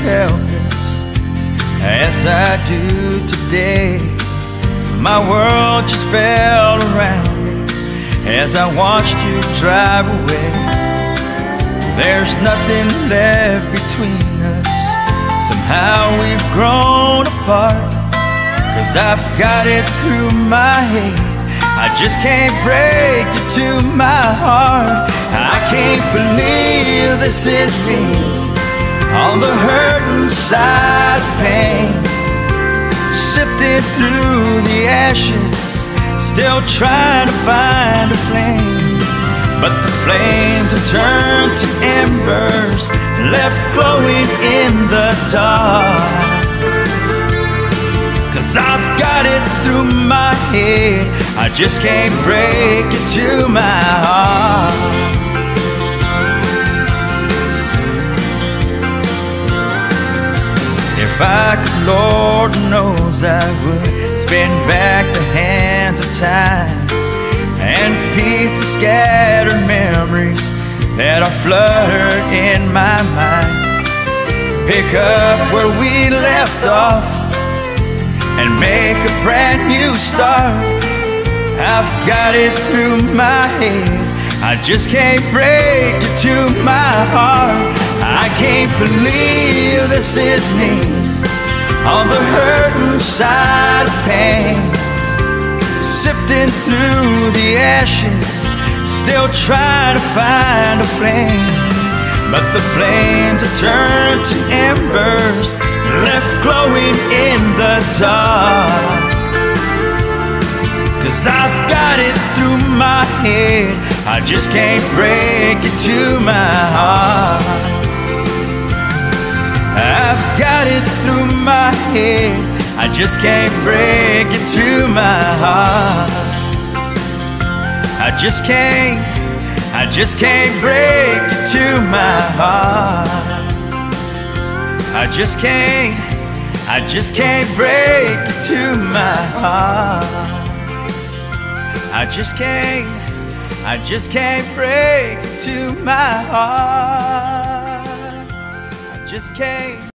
helpless as I do today. My world just fell around me as I watched you drive away. There's nothing left between us. Somehow we've grown apart. 'Cause I've got it through my head, I just can't break it to my heart. I can't believe this is me, on the hurting side of pain, sifting through the ashes, still trying to find a flame. But the flames have turned to embers, left glowing in the dark. 'Cause I've got it through my head, I just can't break it to my heart. If I could, Lord knows I would, spin back the hands of time and piece the scattered memories that are fluttered in my mind. Pick up where we left off and make a brand new start. I've got it through my head, I just can't break it to my heart. I can't believe this is me, on the hurting side of pain, sifting through the ashes, still trying to find a flame. But the flames have turned to embers, left glowing in the dark. 'Cause I've got it through my head, I just can't break it to my heart. I've got it through my head, I just can't break it to my heart. I just can't break it to my heart. I just can't break it to my heart. I just can't break it to my heart. I just can't